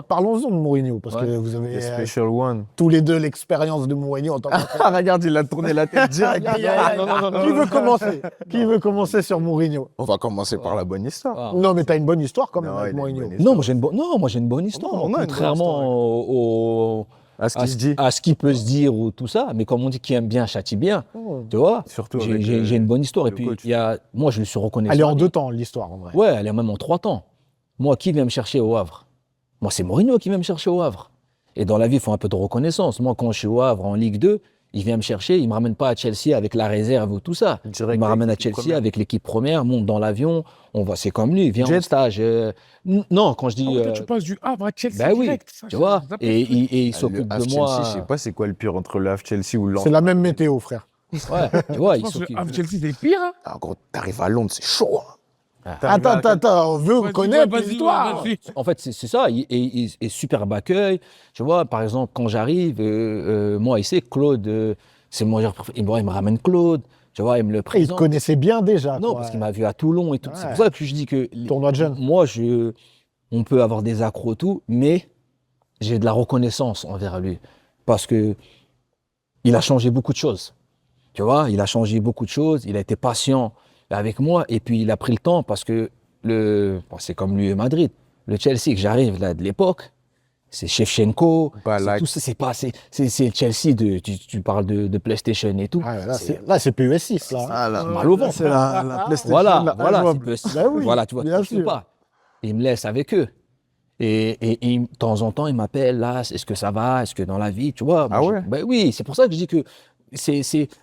Parlons-en de Mourinho, parce Ouais. que vous The avez Special One. tous les deux l'expérience de Mourinho en tant que... Ah, regarde, il a tourné la tête direct. Qui veut commencer? Qui veut commencer sur Mourinho? On va commencer par la bonne histoire. Ah. Non, mais t'as une bonne histoire quand même Non, avec il a une Mourinho. bonne histoire. Non, moi j'ai une bonne histoire. On a une bonne Contrairement histoire, au, À ce qu'il se dit. à ce qui peut se dire ou tout ça, mais comme on dit qui aime bien châtie bien, tu vois. Surtout J'ai avec j'ai une bonne histoire. Et le puis, coach. moi, je le suis reconnaissant. Elle est en 2 temps, l'histoire, en vrai. Ouais, elle est même en 3 temps. Moi, qui vient me chercher au Havre? Moi, c'est Mourinho qui vient me chercher au Havre. Et dans la vie, il faut un peu de reconnaissance. Moi, quand je suis au Havre en Ligue 2, il vient me chercher, il ne me ramène pas à Chelsea avec la réserve ou tout ça. Direct Il me ramène à avec l'équipe Chelsea première. avec l'équipe première, monte dans l'avion, c'est comme lui, il vient en Jet. stage. Non, quand je dis... Toi, tu passes du Havre à Chelsea ben oui, direct. Ça, tu vois, ça et il Ah, le s'occupe Havre de moi. Chelsea, je sais pas c'est quoi le pire entre le Havre Chelsea ou Lens. C'est la même météo, frère. Ouais, tu vois, Je il pense que le s'occupe. Havre Chelsea, c'est pire. Hein. Ah, gros, t'arrives à Londres, c'est chaud. Hein. Attends, on veut Vas-y, connaître vas-y, l'histoire. vas-y. En fait, c'est ça, et superbe accueil. Tu vois, par exemple, quand j'arrive, moi, il sait, Claude, c'est mon joueur préféré. Il me ramène Claude, tu vois, il me le Il te présente. connaissait bien déjà. Non, quoi. parce qu'il m'a vu à Toulon et tout. C'est Ouais. pour ça que je dis que Tournoi de jeunes. moi, on peut avoir des accros tout, mais j'ai de la reconnaissance envers lui. Parce que il a changé beaucoup de choses. Tu vois, il a changé beaucoup de choses. Il a été patient avec moi. Et puis, il a pris le temps parce que c'est comme lui et Madrid. Le Chelsea que j'arrive là de l'époque, c'est Shevchenko. Balak. C'est tout ça, c'est le Chelsea tu parles de PlayStation et tout. Ah, là, c'est PES6, là. Ah, là, mal au ventre. c'est la PlayStation. Voilà, là, voilà, injouable. Bah oui, voilà, tu vois, bien tu sûr. pas. Il me laisse avec eux. Et de temps en temps, il m'appelle, là, est-ce que ça va? Est-ce que dans la vie, tu vois? Ah ouais? Ben oui, c'est pour ça que je dis que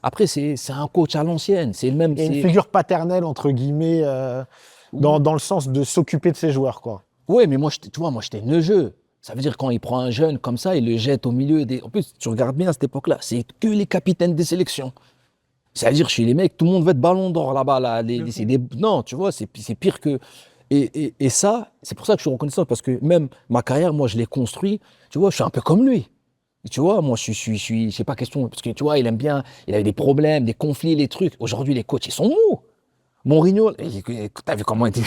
après, c'est un coach à l'ancienne. C'est le même. Il y a une figure paternelle, entre guillemets, dans le sens de s'occuper de ses joueurs, quoi. Oui, mais moi, tu vois, moi, j'étais neugeux. Ça veut dire quand il prend un jeune comme ça, il le jette au milieu des. En plus, tu regardes bien à cette époque-là, c'est que les capitaines des sélections. C'est-à-dire, chez les mecs, tout le monde veut être ballon d'or là-bas. Là, Non, tu vois, c'est pire que. Et ça, c'est pour ça que je suis reconnaissant, parce que même ma carrière, moi, je l'ai construit. Tu vois, je suis un peu comme lui. Tu vois, moi, je sais pas question, parce que tu vois, il aime bien, il avait des problèmes, des conflits, les trucs. Aujourd'hui, les coachs, ils sont mous. Mourinho, t'as vu comment il était.